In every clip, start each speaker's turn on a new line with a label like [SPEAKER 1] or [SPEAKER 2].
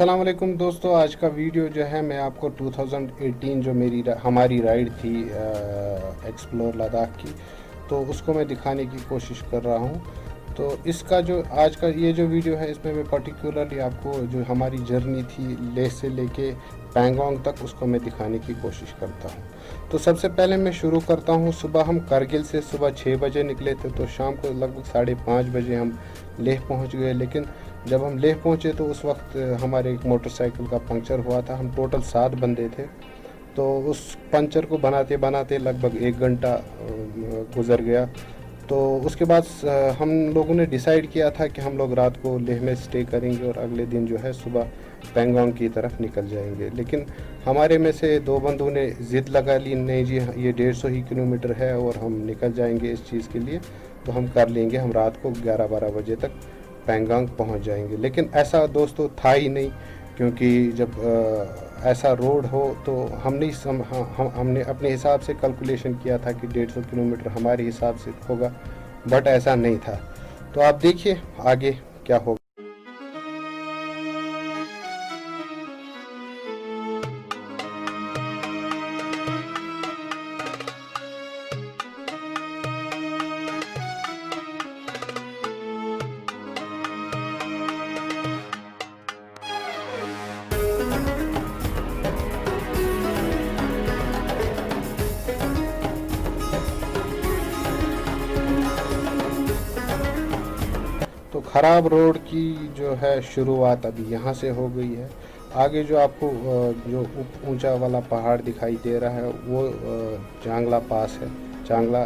[SPEAKER 1] अस्सलाम वालेकुम दोस्तों। आज का वीडियो जो है मैं आपको 2018 जो हमारी राइड थी एक्सप्लोर लद्दाख की, तो उसको मैं दिखाने की कोशिश कर रहा हूँ। तो इसका जो आज का ये जो वीडियो है, इसमें मैं पर्टिकुलरली आपको जो हमारी जर्नी थी लेह से लेके पैंगोंग तक, उसको मैं दिखाने की कोशिश करता हूँ। तो सबसे पहले मैं शुरू करता हूँ, सुबह हम कारगिल से सुबह 6 बजे निकले थे, तो शाम को लगभग 5:30 बजे हम लेह पहुँच गए। लेकिन जब हम लेह पहुँचे तो उस वक्त हमारे एक मोटरसाइकिल का पंक्चर हुआ था। हम टोटल 7 बंदे थे, तो उस पंचर को बनाते बनाते लगभग 1 घंटा गुज़र गया। तो उसके बाद हम लोगों ने डिसाइड किया था कि हम लोग रात को लेह में स्टे करेंगे और अगले दिन जो है सुबह पैंगोंग की तरफ निकल जाएंगे। लेकिन हमारे में से 2 बंदों ने ज़िद लगा ली, नहीं जी ये 150 ही किलोमीटर है और हम निकल जाएंगे इस चीज़ के लिए, तो हम कर लेंगे, हम रात को 11-12 बजे तक पैंगोंग पहुंच जाएंगे। लेकिन ऐसा दोस्तों था ही नहीं, क्योंकि जब ऐसा रोड हो तो हमने अपने हिसाब से कैलकुलेशन किया था कि 150 किलोमीटर हमारे हिसाब से होगा, बट ऐसा नहीं था। तो आप देखिए आगे क्या होगा। तो ख़राब रोड की जो है शुरुआत अभी यहाँ से हो गई है। आगे जो आपको जो ऊंचा वाला पहाड़ दिखाई दे रहा है वो चांगला पास है, चांगला।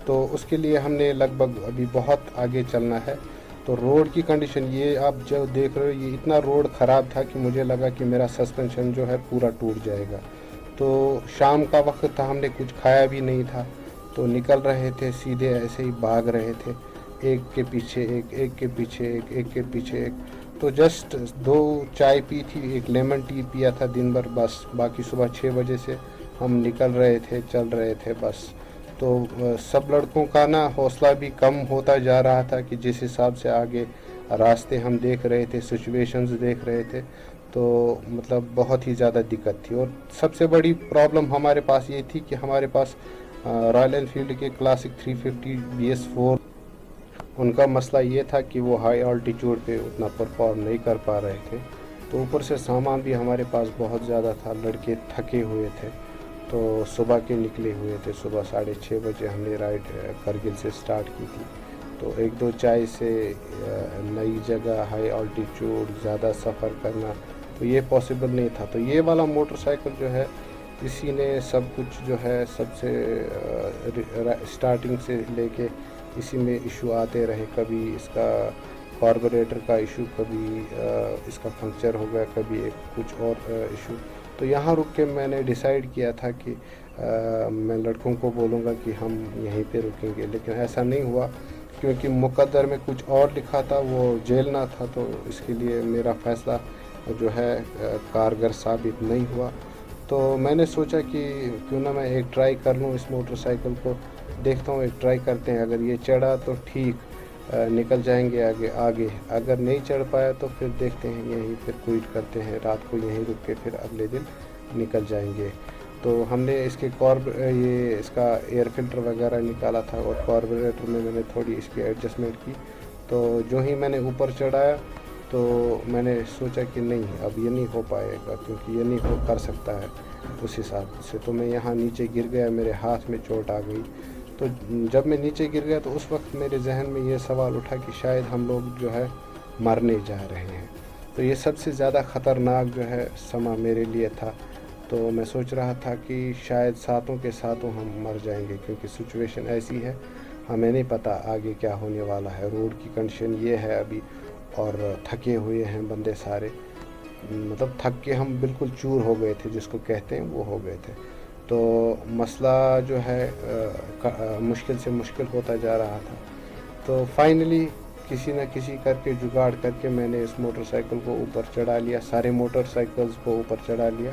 [SPEAKER 1] तो उसके लिए हमने लगभग अभी बहुत आगे चलना है। तो रोड की कंडीशन ये आप जो देख रहे हो, ये इतना रोड ख़राब था कि मुझे लगा कि मेरा सस्पेंशन जो है पूरा टूट जाएगा। तो शाम का वक्त था, हमने कुछ खाया भी नहीं था, तो निकल रहे थे सीधे, ऐसे ही भाग रहे थे, एक के पीछे एक, एक के पीछे एक, एक के पीछे एक। तो जस्ट 2 चाय पी थी, एक लेमन टी पिया था दिन भर, बस। बाकी सुबह 6 बजे से हम निकल रहे थे, चल रहे थे बस। तो सब लड़कों का ना हौसला भी कम होता जा रहा था कि जिस हिसाब से आगे रास्ते हम देख रहे थे, सिचुएशंस देख रहे थे, तो मतलब बहुत ही ज़्यादा दिक्कत थी। और सबसे बड़ी प्रॉब्लम हमारे पास ये थी कि हमारे पास रॉयल एनफील्ड के क्लासिक 350 BS4, उनका मसला ये था कि वो हाई ऑल्टीट्यूड पे उतना परफॉर्म नहीं कर पा रहे थे। तो ऊपर से सामान भी हमारे पास बहुत ज़्यादा था, लड़के थके हुए थे, तो सुबह के निकले हुए थे। सुबह 6:30 बजे हमने राइड करगिल से स्टार्ट की थी। तो 1-2 चाय से नई जगह, हाई ऑल्टीट्यूड, ज़्यादा सफ़र करना तो ये पॉसिबल नहीं था। तो ये वाला मोटरसाइकिल जो है, इसी ने सब कुछ जो है सबसे स्टार्टिंग से लेके इसी में इशू आते रहे। कभी इसका कार्बोरेटर का इशू, कभी इसका पंक्चर हो गया, कभी एक कुछ और इशू। तो यहाँ रुक के मैंने डिसाइड किया था कि मैं लड़कों को बोलूँगा कि हम यहीं पे रुकेंगे, लेकिन ऐसा नहीं हुआ, क्योंकि मुकद्दर में कुछ और लिखा था, वो झेलना था। तो इसके लिए मेरा फ़ैसला जो है कारगर साबित नहीं हुआ। तो मैंने सोचा कि क्यों ना मैं एक ट्राई कर लूँ इस मोटरसाइकिल को, देखता हूँ, एक ट्राई करते हैं। अगर ये चढ़ा तो ठीक, निकल जाएंगे आगे आगे। अगर नहीं चढ़ पाया तो फिर देखते हैं, यहीं फिर क्विट करते हैं, रात को यहीं रुक के फिर अगले दिन निकल जाएंगे। तो हमने इसके ये इसका एयर फिल्टर वगैरह निकाला था, और कार्बोरेटर में मैंने थोड़ी इसकी एडजस्टमेंट की। तो जो ही मैंने ऊपर चढ़ाया तो मैंने सोचा कि नहीं, अब ये नहीं हो पाएगा, क्योंकि ये नहीं हो कर सकता है उस हिसाब से। तो मैं यहाँ नीचे गिर गया, मेरे हाथ में चोट आ गई। तो जब मैं नीचे गिर गया तो उस वक्त मेरे जहन में ये सवाल उठा कि शायद हम लोग जो है मरने जा रहे हैं। तो ये सबसे ज़्यादा ख़तरनाक जो है समा मेरे लिए था। तो मैं सोच रहा था कि शायद सातों के सातों हम मर जाएंगे, क्योंकि सिचुएशन ऐसी है, हमें नहीं पता आगे क्या होने वाला है। रोड की कंडीशन ये है अभी, और थके हुए हैं बंदे सारे, मतलब थक के हम बिल्कुल चूर हो गए थे, जिसको कहते हैं वो हो गए थे। तो मसला जो है मुश्किल से मुश्किल होता जा रहा था। तो फाइनली किसी न किसी करके जुगाड़ करके मैंने इस मोटरसाइकिल को ऊपर चढ़ा लिया, सारे मोटरसाइकिल्स को ऊपर चढ़ा लिया।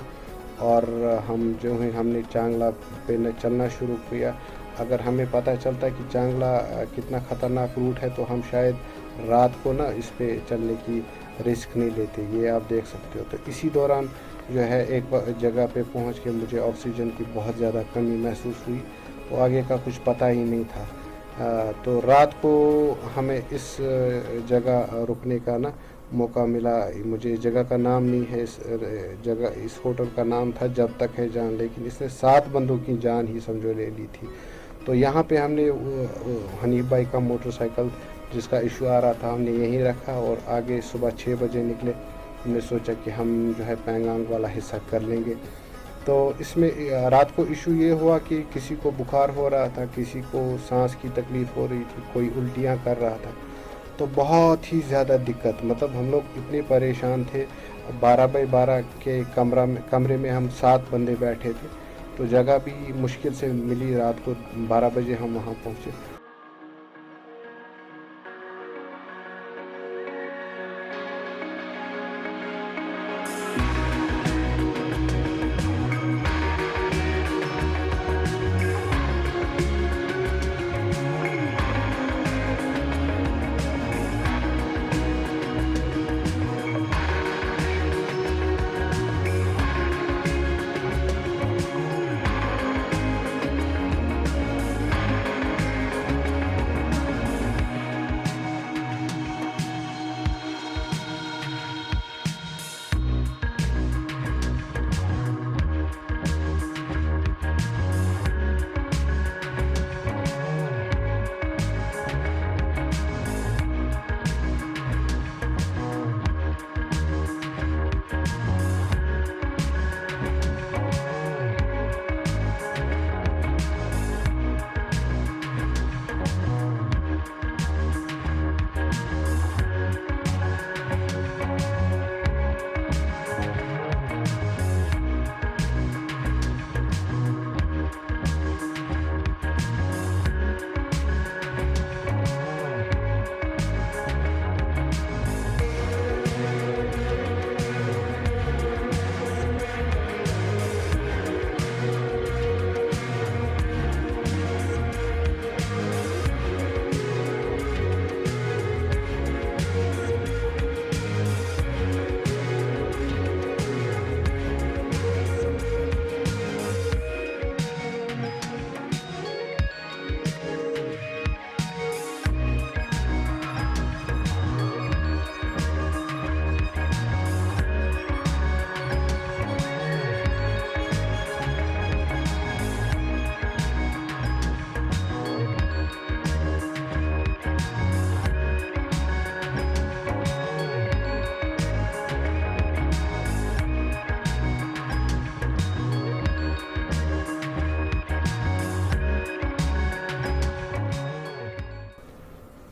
[SPEAKER 1] और हम जो है हमने चांगला पे न चलना शुरू किया। अगर हमें पता चलता कि चांगला कितना ख़तरनाक रूट है, तो हम शायद रात को ना इस पे चलने की रिस्क नहीं लेते, ये आप देख सकते हो। तो इसी दौरान जो है एक जगह पे पहुंच के मुझे ऑक्सीजन की बहुत ज़्यादा कमी महसूस हुई, तो आगे का कुछ पता ही नहीं था। तो रात को हमें इस जगह रुकने का ना मौका मिला। मुझे इस जगह का नाम नहीं है, इस होटल का नाम था जब तक है जान, लेकिन इसने 7 बंदों की जान ही समझो ले ली थी। तो यहाँ पे हमने हनीफ भाई का मोटरसाइकिल जिसका इशू आ रहा था हमने यहीं रखा और आगे सुबह 6 बजे निकले। हमने सोचा कि हम जो है पैंगांग वाला हिस्सा कर लेंगे। तो इसमें रात को इशू ये हुआ कि किसी को बुखार हो रहा था, किसी को सांस की तकलीफ़ हो रही थी, कोई उल्टियाँ कर रहा था। तो बहुत ही ज़्यादा दिक्कत, मतलब हम लोग इतने परेशान थे। 12x12 के कमरे में हम 7 बंदे बैठे थे, तो जगह भी मुश्किल से मिली। रात को 12 बजे हम वहाँ पहुँचे।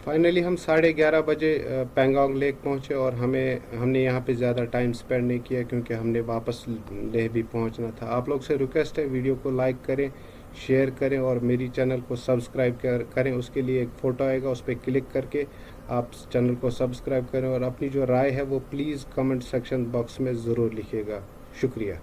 [SPEAKER 1] फाइनली हम 11:30 बजे पैंगोंग लेक पहुँचे और हमने यहाँ पे ज़्यादा टाइम स्पेंड नहीं किया क्योंकि हमने वापस लेह भी पहुँचना था। आप लोग से रिक्वेस्ट है, वीडियो को लाइक करें, शेयर करें और मेरी चैनल को सब्सक्राइब करें। उसके लिए एक फ़ोटो आएगा, उस पर क्लिक करके आप चैनल को सब्सक्राइब करें और अपनी जो राय है वो प्लीज़ कमेंट सेक्शन बॉक्स में ज़रूर लिखिएगा। शुक्रिया।